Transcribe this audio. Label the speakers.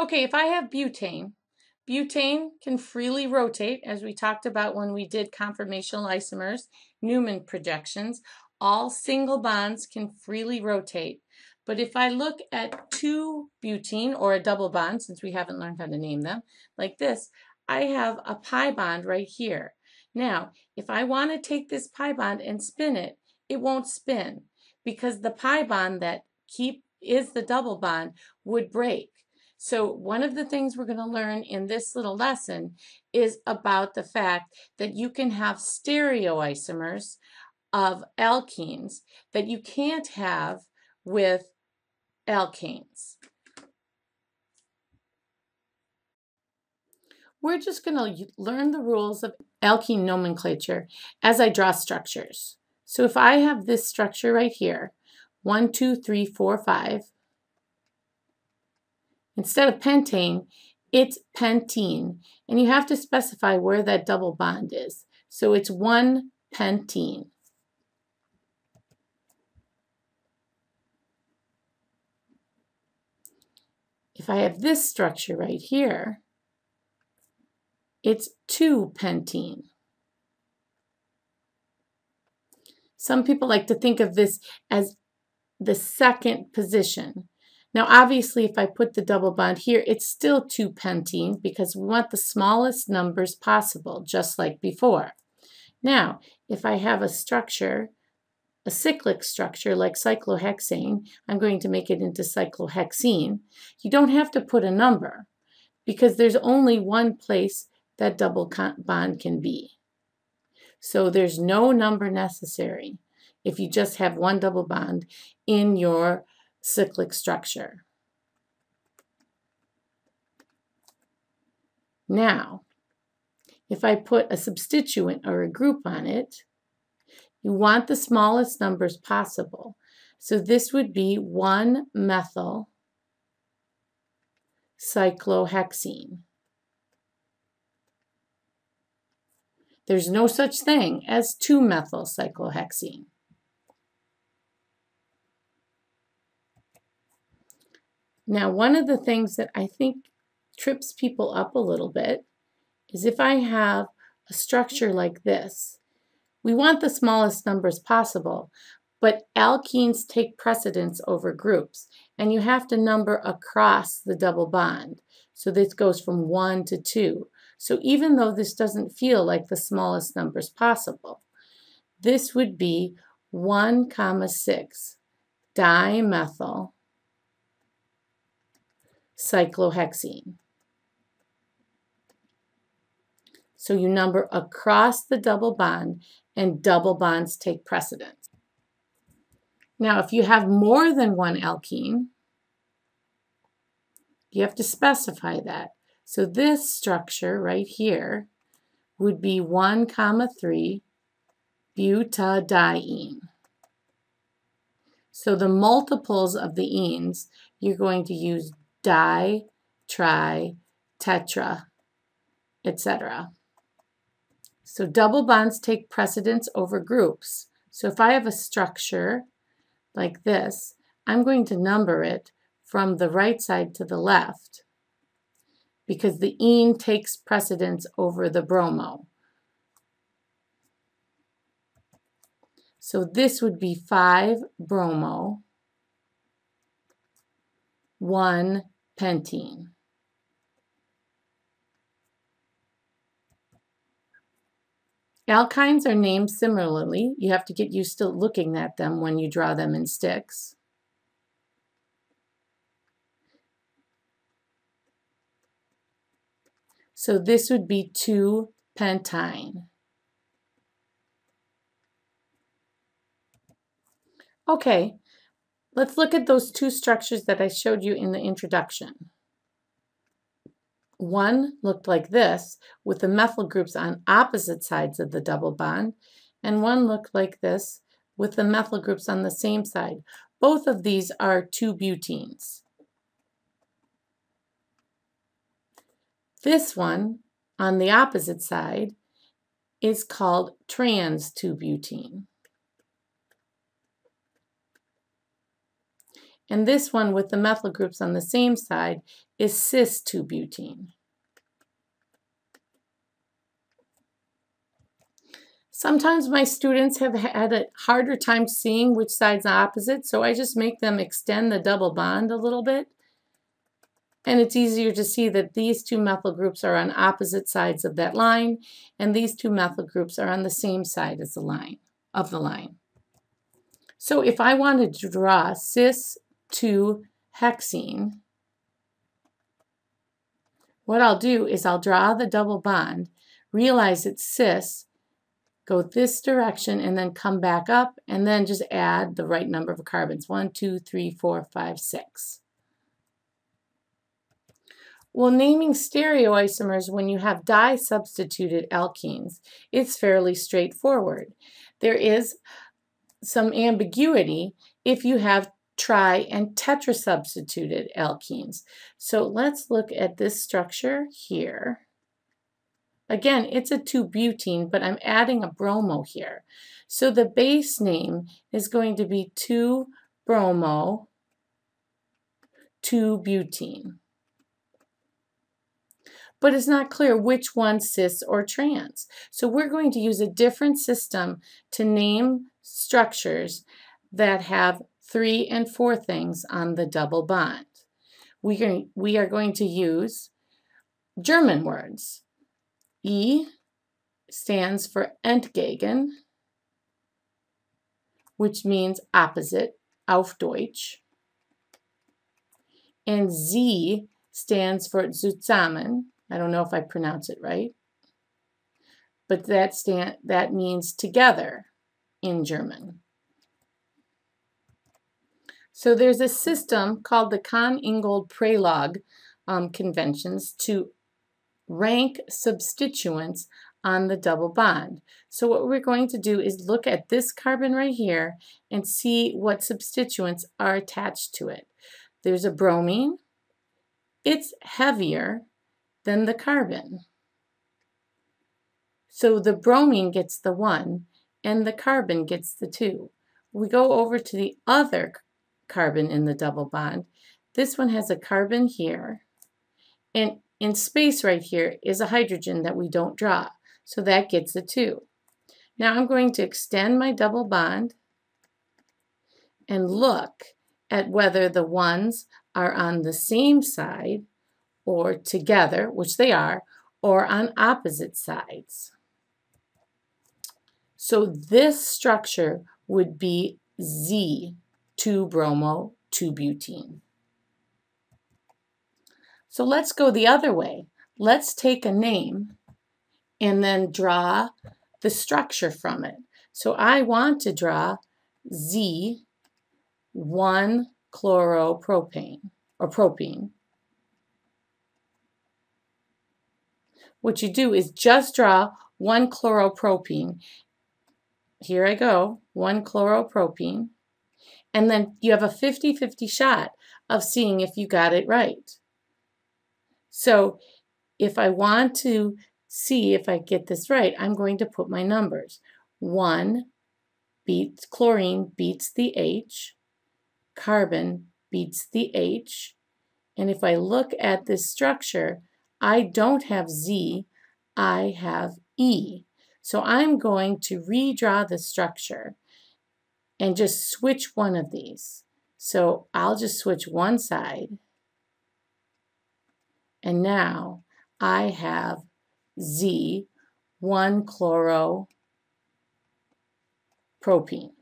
Speaker 1: Okay, if I have butane, butane can freely rotate, as we talked about when we did conformational isomers, Newman projections. All single bonds can freely rotate. But if I look at 2-butene, or a double bond, since we haven't learned how to name them, like this, I have a pi bond right here. Now, if I want to take this pi bond and spin it, it won't spin, because the pi bond that is the double bond would break. So one of the things we're going to learn in this little lesson is about the fact that you can have stereoisomers of alkenes that you can't have with alkanes. We're just going to learn the rules of alkene nomenclature as I draw structures. So if I have this structure right here, 1, 2, 3, 4, 5, instead of pentane, it's pentene. And you have to specify where that double bond is. So it's 1-pentene. If I have this structure right here, it's 2-pentene. Some people like to think of this as the second position. Now, obviously, if I put the double bond here, it's still 2-pentene because we want the smallest numbers possible, just like before. Now, if I have a structure, a cyclic structure like cyclohexane, I'm going to make it into cyclohexene. You don't have to put a number because there's only one place that double bond can be. So there's no number necessary if you just have one double bond in your cyclic structure. Now, if I put a substituent or a group on it, you want the smallest numbers possible. So this would be 1-methyl cyclohexene. There's no such thing as 2-methyl cyclohexene. Now, one of the things that I think trips people up a little bit is if I have a structure like this. We want the smallest numbers possible, but alkenes take precedence over groups, and you have to number across the double bond. So this goes from 1 to 2. So even though this doesn't feel like the smallest numbers possible, this would be 1,6 dimethyl cyclohexene. So you number across the double bond, and double bonds take precedence. Now, if you have more than one alkene, you have to specify that. So this structure right here would be 1,3 butadiene. So the multiples of the enes, you're going to use di, tri, tetra, etc. So double bonds take precedence over groups. So if I have a structure like this, I'm going to number it from the right side to the left because the ene takes precedence over the bromo. So this would be 5-bromo, 1-pentene. Alkynes are named similarly. You have to get used to looking at them when you draw them in sticks. So this would be 2-pentyne. Okay, let's look at those two structures that I showed you in the introduction. One looked like this, with the methyl groups on opposite sides of the double bond, and one looked like this, with the methyl groups on the same side. Both of these are 2-butenes. This one, on the opposite side, is called trans 2-butene. And this one with the methyl groups on the same side is cis-2-butene. Sometimes my students have had a harder time seeing which side's opposite, so I just make them extend the double bond a little bit. And it's easier to see that these two methyl groups are on opposite sides of that line, and these two methyl groups are on the same side as the line. So if I wanted to draw cis-2-hexene, what I'll do is I'll draw the double bond, realize it's cis, go this direction, and then come back up, and then just add the right number of carbons. 1, 2, 3, 4, 5, 6. Well, naming stereoisomers when you have di-substituted alkenes, it's fairly straightforward. There is some ambiguity if you have tri- and tetrasubstituted alkenes. So let's look at this structure here. Again, it's a 2-butene, but I'm adding a bromo here. So the base name is going to be 2-bromo, 2-butene. But it's not clear which one cis or trans. So we're going to use a different system to name structures that have 3 and 4 things on the double bond. We are going to use German words. E stands for entgegen, which means opposite, auf Deutsch. And Z stands for zusammen. I don't know if I pronounce it right, but that means together in German. So there's a system called the Kahn-Ingold-Prelog conventions to rank substituents on the double bond. So what we're going to do is look at this carbon right here and see what substituents are attached to it. There's a bromine. It's heavier than the carbon. So the bromine gets the 1 and the carbon gets the 2. We go over to the other carbon in the double bond. This one has a carbon here, and in space right here is a hydrogen that we don't draw. So that gets a 2. Now I'm going to extend my double bond and look at whether the ones are on the same side or together, which they are, or on opposite sides. So this structure would be Z, 2-bromo, 2-butene. So let's go the other way. Let's take a name and then draw the structure from it. So I want to draw Z, 1-chloropropane, or propene. What you do is just draw 1-chloropropene. Here I go, 1-chloropropene. And then you have a 50-50 shot of seeing if you got it right. So if I want to see if I get this right, I'm going to put my numbers. 1 beats chlorine, beats the H. Carbon beats the H. And if I look at this structure, I don't have Z, I have E. So I'm going to redraw the structure and just switch one of these. So I'll just switch one side. And now I have Z, 1-chloropropene.